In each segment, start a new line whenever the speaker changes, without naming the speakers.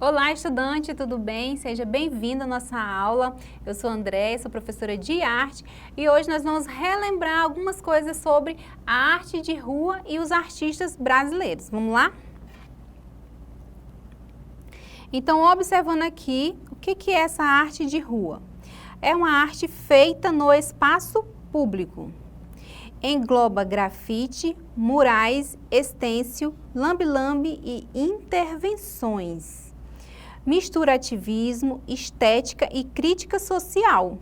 Olá, estudante, tudo bem? Seja bem-vindo à nossa aula. Eu sou a André, sou professora de arte e hoje nós vamos relembrar algumas coisas sobre a arte de rua e os artistas brasileiros. Vamos lá? Então, observando aqui, o que é essa arte de rua? É uma arte feita no espaço público. Engloba grafite, murais, estêncil, lambe-lambe e intervenções. Mistura ativismo, estética e crítica social,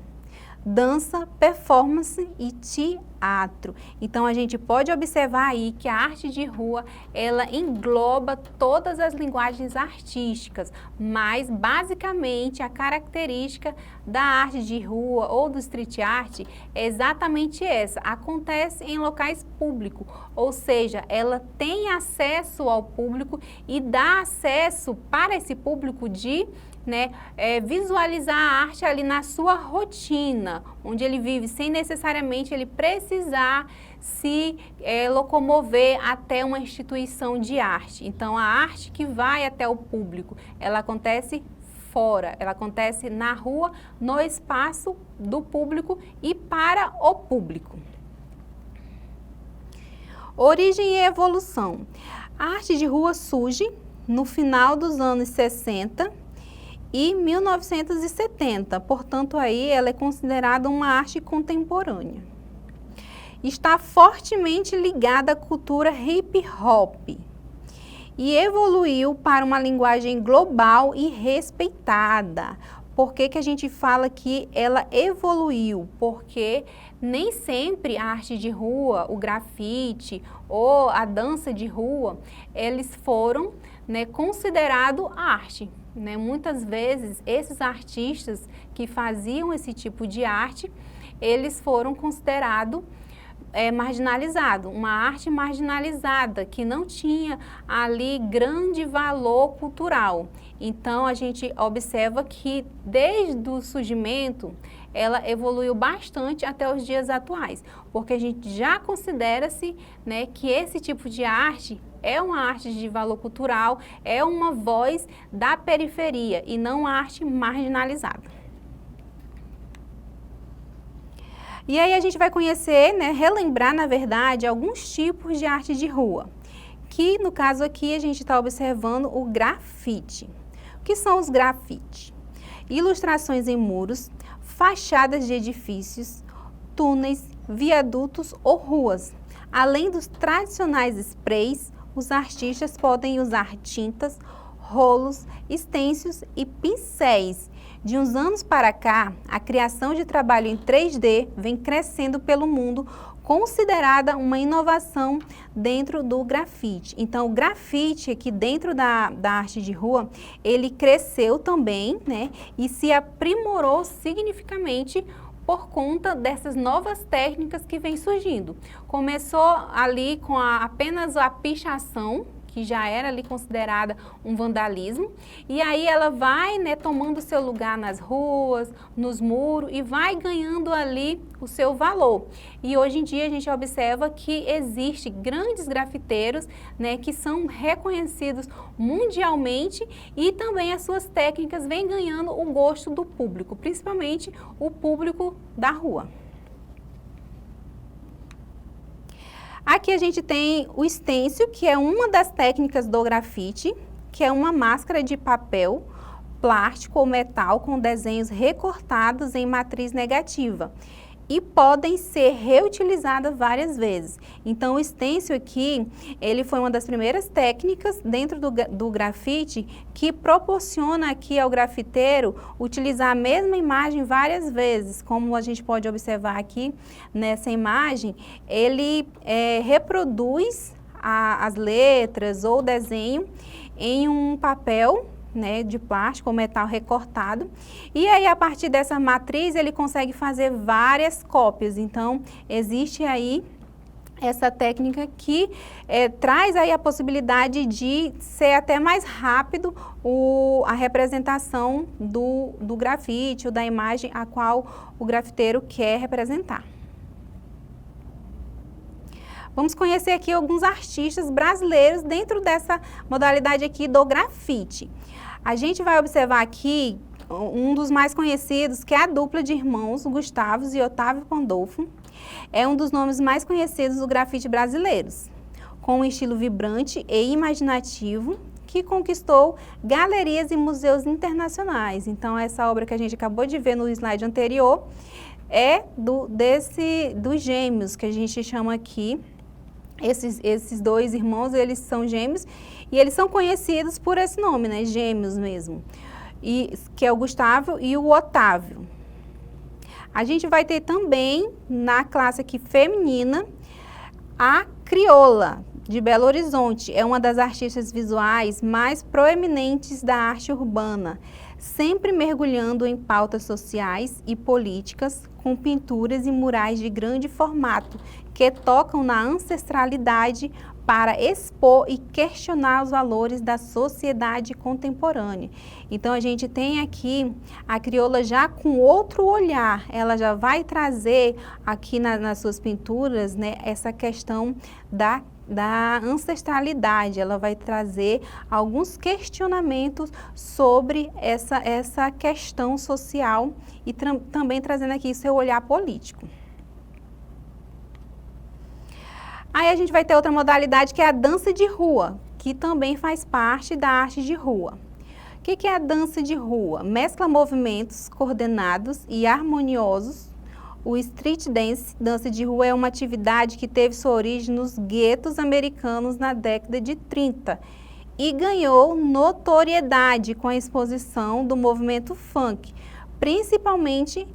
dança, performance e teatro. Então a gente pode observar aí que a arte de rua, ela engloba todas as linguagens artísticas, mas basicamente a característica da arte de rua ou do street art é exatamente essa, acontece em locais públicos, ou seja, ela tem acesso ao público e dá acesso para esse público de visualizar a arte ali na sua rotina, onde ele vive, sem necessariamente ele precisar se locomover até uma instituição de arte. Então, a arte que vai até o público, ela acontece fora, ela acontece na rua, no espaço do público e para o público. Origem e evolução. A arte de rua surge no final dos anos 60 e 1970, portanto aí ela é considerada uma arte contemporânea. Está fortemente ligada à cultura hip hop e evoluiu para uma linguagem global e respeitada. Por que a gente fala que ela evoluiu? Porque nem sempre a arte de rua, o grafite ou a dança de rua, eles foram considerados arte. Muitas vezes esses artistas que faziam esse tipo de arte, eles foram considerados marginalizados, uma arte marginalizada, que não tinha ali grande valor cultural. Então a gente observa que desde o surgimento ela evoluiu bastante até os dias atuais, porque a gente já considera-se que esse tipo de arte é uma arte de valor cultural, é uma voz da periferia e não uma arte marginalizada. E aí a gente vai conhecer, relembrar na verdade, alguns tipos de arte de rua, que no caso aqui a gente está observando o grafite. O que são os grafites? Ilustrações em muros, fachadas de edifícios, túneis, viadutos ou ruas. Além dos tradicionais sprays, os artistas podem usar tintas, rolos, estêncios e pincéis. De uns anos para cá, a criação de trabalho em 3D vem crescendo pelo mundo, considerada uma inovação dentro do grafite. Então, o grafite aqui dentro da arte de rua, ele cresceu também, e se aprimorou significativamente por conta dessas novas técnicas que vem surgindo. Começou ali com apenas a pichação, que já era ali considerada um vandalismo, e aí ela vai tomando seu lugar nas ruas, nos muros, e vai ganhando ali o seu valor. E hoje em dia a gente observa que existe grandes grafiteiros, que são reconhecidos mundialmente, e também as suas técnicas vêm ganhando o gosto do público, principalmente o público da rua. Aqui a gente tem o estêncil, que é uma das técnicas do grafite, que é uma máscara de papel, plástico ou metal com desenhos recortados em matriz negativa e podem ser reutilizadas várias vezes. Então, o stencil aqui, ele foi uma das primeiras técnicas dentro do grafite que proporciona aqui ao grafiteiro utilizar a mesma imagem várias vezes. Como a gente pode observar aqui nessa imagem, ele reproduz as letras ou desenho em um papel de plástico ou metal recortado, e aí a partir dessa matriz ele consegue fazer várias cópias. Então existe aí essa técnica que traz aí a possibilidade de ser até mais rápido a representação do grafite ou da imagem a qual o grafiteiro quer representar. Vamos conhecer aqui alguns artistas brasileiros dentro dessa modalidade aqui do grafite. A gente vai observar aqui um dos mais conhecidos, que é a dupla de irmãos, Gustavo e Otávio Pandolfo. É um dos nomes mais conhecidos do grafite brasileiros, com um estilo vibrante e imaginativo, que conquistou galerias e museus internacionais. Então, essa obra que a gente acabou de ver no slide anterior é dos gêmeos, que a gente chama aqui. Esses dois irmãos, eles são gêmeos e eles são conhecidos por esse nome, né? Gêmeos mesmo. Que é o Gustavo e o Otávio. A gente vai ter também, na classe aqui feminina, a Crioula, de Belo Horizonte. É uma das artistas visuais mais proeminentes da arte urbana, sempre mergulhando em pautas sociais e políticas, com pinturas e murais de grande formato, que tocam na ancestralidade para expor e questionar os valores da sociedade contemporânea. Então, a gente tem aqui a crioula já com outro olhar, ela já vai trazer aqui nas suas pinturas, né, essa questão da ancestralidade, ela vai trazer alguns questionamentos sobre essa questão social e também trazendo aqui seu olhar político. Aí a gente vai ter outra modalidade que é a dança de rua, que também faz parte da arte de rua. O que é a dança de rua? Mescla movimentos coordenados e harmoniosos. O street dance, dança de rua, é uma atividade que teve sua origem nos guetos americanos na década de 30 e ganhou notoriedade com a exposição do movimento funk, principalmente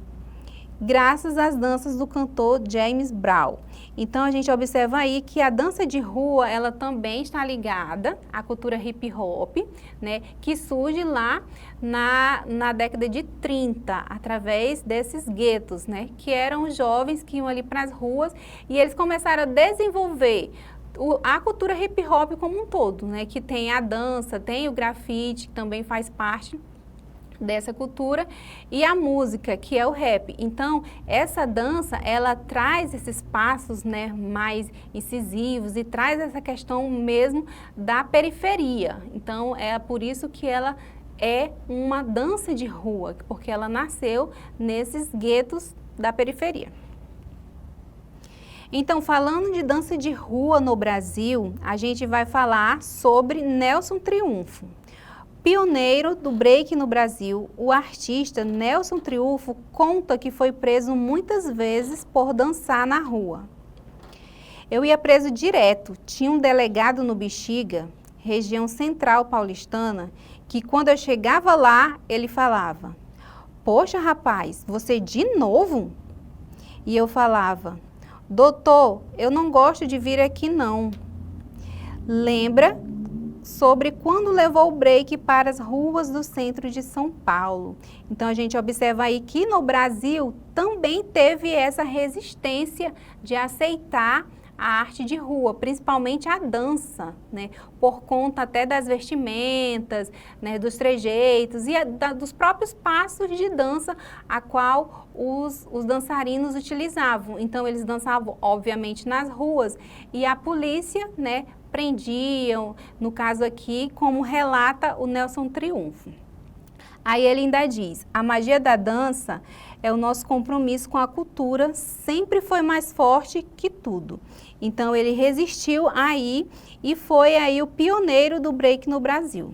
graças às danças do cantor James Brown. Então, a gente observa aí que a dança de rua, ela também está ligada à cultura hip hop, né, que surge lá na década de 30, através desses guetos, né, que eram os jovens que iam ali para as ruas e eles começaram a desenvolver a cultura hip hop como um todo, né, que tem a dança, tem o grafite, que também faz parte dessa cultura, e a música, que é o rap. Então, essa dança, ela traz esses passos, né, mais incisivos e traz essa questão mesmo da periferia. Então, é por isso que ela é uma dança de rua, porque ela nasceu nesses guetos da periferia. Então, falando de dança de rua no Brasil, a gente vai falar sobre Nelson Triunfo. Pioneiro do break no Brasil, o artista Nelson Triunfo conta que foi preso muitas vezes por dançar na rua. Eu ia preso direto, tinha um delegado no Bexiga, região central paulistana, que quando eu chegava lá, ele falava: "Poxa, rapaz, você de novo?" E eu falava: "Doutor, eu não gosto de vir aqui não." Lembra sobre quando levou o break para as ruas do centro de São Paulo. Então, a gente observa aí que no Brasil também teve essa resistência de aceitar a arte de rua, principalmente a dança, né? Por conta até das vestimentas, né? Dos trejeitos e dos próprios passos de dança a qual os dançarinos utilizavam. Então, eles dançavam, obviamente, nas ruas e a polícia, né, prendiam, no caso aqui, como relata o Nelson Triunfo. Aí ele ainda diz: "A magia da dança é o nosso compromisso com a cultura, sempre foi mais forte que tudo." Então, ele resistiu aí e foi aí o pioneiro do break no Brasil.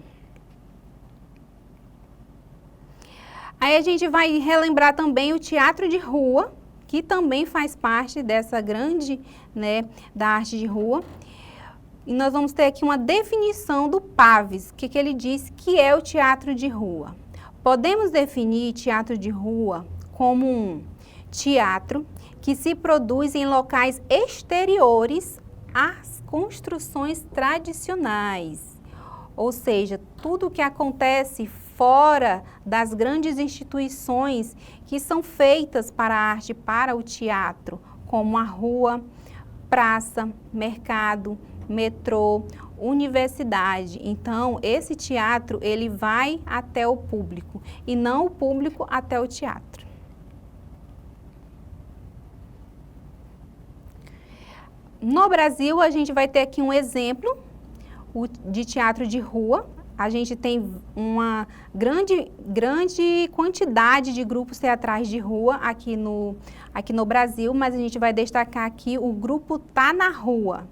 Aí a gente vai relembrar também o teatro de rua, que também faz parte dessa grande, né, da arte de rua. E nós vamos ter aqui uma definição do Paves, que ele diz que é o teatro de rua. Podemos definir teatro de rua como um teatro que se produz em locais exteriores às construções tradicionais. Ou seja, tudo que acontece fora das grandes instituições que são feitas para a arte, para o teatro, como a rua, praça, mercado, metrô, universidade. Então, esse teatro, ele vai até o público e não o público até o teatro. No Brasil, a gente vai ter aqui um exemplo de teatro de rua, a gente tem uma grande quantidade de grupos teatrais de rua aqui no Brasil, mas a gente vai destacar aqui o grupo Tá na Rua,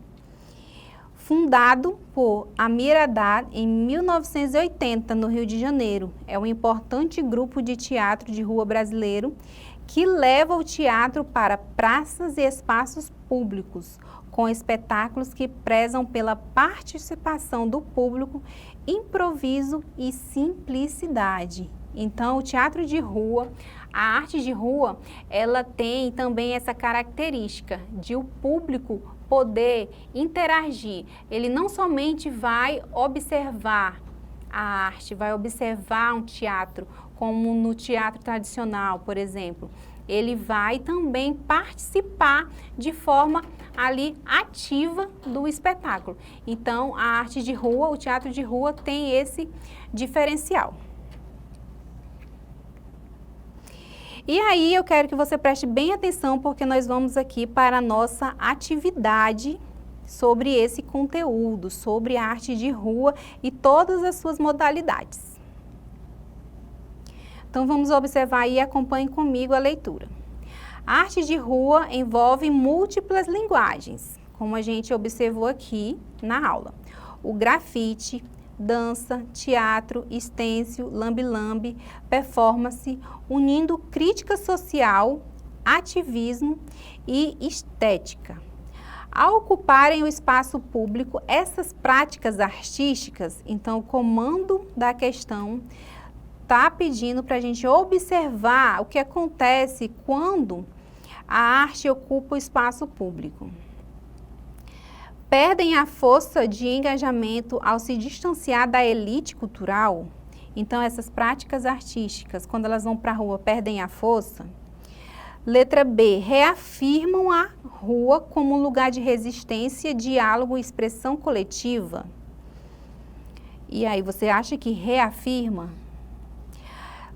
fundado por Amir Haddad em 1980, no Rio de Janeiro. É um importante grupo de teatro de rua brasileiro que leva o teatro para praças e espaços públicos, com espetáculos que prezam pela participação do público, improviso e simplicidade. Então, o teatro de rua, a arte de rua, ela tem também essa característica de o público poder interagir. Ele não somente vai observar a arte, vai observar um teatro, como no teatro tradicional, por exemplo. Ele vai também participar de forma ali ativa do espetáculo. Então, a arte de rua, o teatro de rua tem esse diferencial. E aí eu quero que você preste bem atenção, porque nós vamos aqui para a nossa atividade sobre esse conteúdo, sobre a arte de rua e todas as suas modalidades. Então vamos observar aí e acompanhe comigo a leitura. A arte de rua envolve múltiplas linguagens, como a gente observou aqui na aula. O grafite, dança, teatro, stencil, lambe-lambe, performance, unindo crítica social, ativismo e estética. Ao ocuparem o espaço público, essas práticas artísticas, então o comando da questão está pedindo para a gente observar o que acontece quando a arte ocupa o espaço público. Perdem a força de engajamento ao se distanciar da elite cultural. Então, essas práticas artísticas, quando elas vão para a rua, perdem a força. Letra B, reafirmam a rua como um lugar de resistência, diálogo e expressão coletiva. E aí, você acha que reafirma?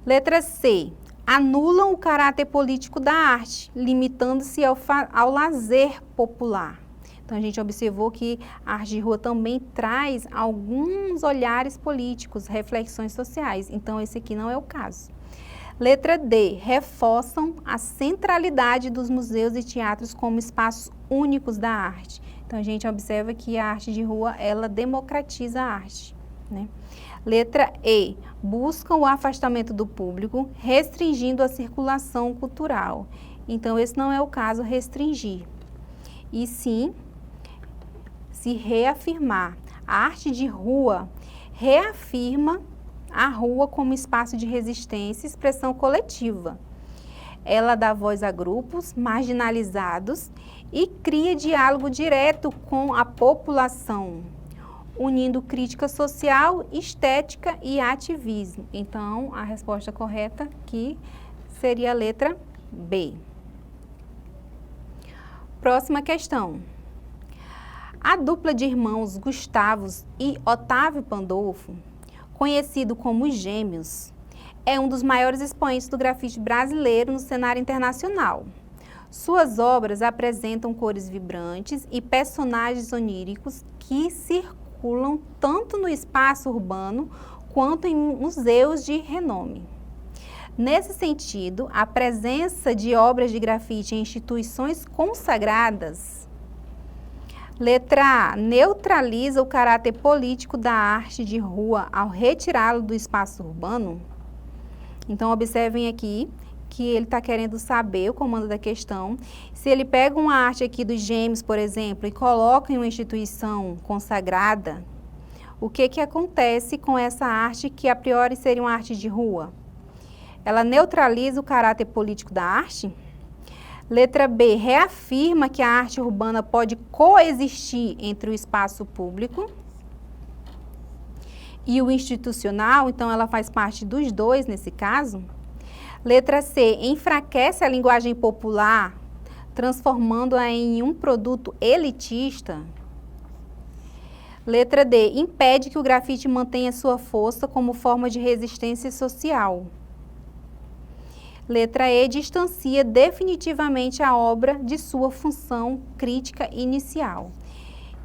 Letra C, anulam o caráter político da arte, limitando-se ao lazer popular. Então, a gente observou que a arte de rua também traz alguns olhares políticos, reflexões sociais. Então, esse aqui não é o caso. Letra D, reforçam a centralidade dos museus e teatros como espaços únicos da arte. Então, a gente observa que a arte de rua, ela democratiza a arte, né? Letra E, buscam o afastamento do público, restringindo a circulação cultural. Então, esse não é o caso, restringir. E sim, se reafirmar. A arte de rua reafirma a rua como espaço de resistência e expressão coletiva. Ela dá voz a grupos marginalizados e cria diálogo direto com a população, unindo crítica social, estética e ativismo. Então, a resposta correta aqui seria a letra B. Próxima questão. A dupla de irmãos Gustavo e Otávio Pandolfo, conhecido como os Gêmeos, é um dos maiores expoentes do grafite brasileiro no cenário internacional. Suas obras apresentam cores vibrantes e personagens oníricos que circulam tanto no espaço urbano quanto em museus de renome. Nesse sentido, a presença de obras de grafite em instituições consagradas. Letra A, neutraliza o caráter político da arte de rua ao retirá-lo do espaço urbano. Então, observem aqui que ele está querendo saber o comando da questão. Se ele pega uma arte aqui dos Gêmeos, por exemplo, e coloca em uma instituição consagrada, o que acontece com essa arte que a priori seria uma arte de rua? Ela neutraliza o caráter político da arte? Letra B, reafirma que a arte urbana pode coexistir entre o espaço público e o institucional, então ela faz parte dos dois nesse caso. Letra C, enfraquece a linguagem popular, transformando-a em um produto elitista. Letra D, impede que o grafite mantenha sua força como forma de resistência social. Letra E, distancia definitivamente a obra de sua função crítica inicial.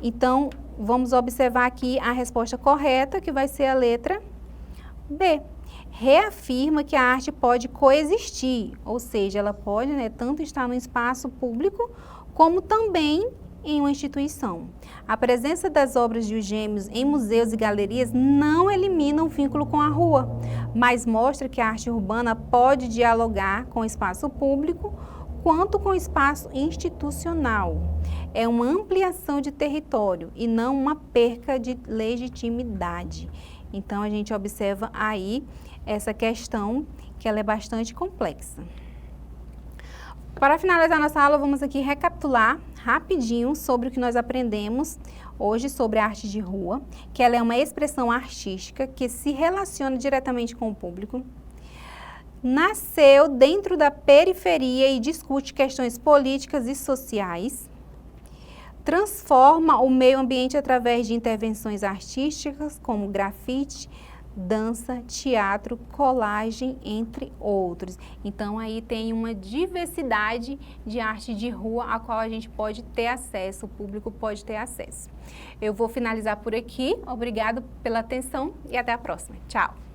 Então, vamos observar aqui a resposta correta, que vai ser a letra B. Reafirma que a arte pode coexistir, ou seja, ela pode, né, tanto estar no espaço público, como também em uma instituição. A presença das obras de Os Gêmeos em museus e galerias não elimina o vínculo com a rua, mas mostra que a arte urbana pode dialogar com o espaço público, quanto com o espaço institucional. É uma ampliação de território e não uma perca de legitimidade. Então, a gente observa aí essa questão, que ela é bastante complexa. Para finalizar nossa aula, vamos aqui recapitular rapidinho sobre o que nós aprendemos hoje sobre a arte de rua, que ela é uma expressão artística que se relaciona diretamente com o público. Nasceu dentro da periferia e discute questões políticas e sociais. Transforma o meio ambiente através de intervenções artísticas como grafite, dança, teatro, colagem, entre outros. Então, aí tem uma diversidade de arte de rua a qual a gente pode ter acesso, o público pode ter acesso. Eu vou finalizar por aqui. Obrigado pela atenção e até a próxima. Tchau!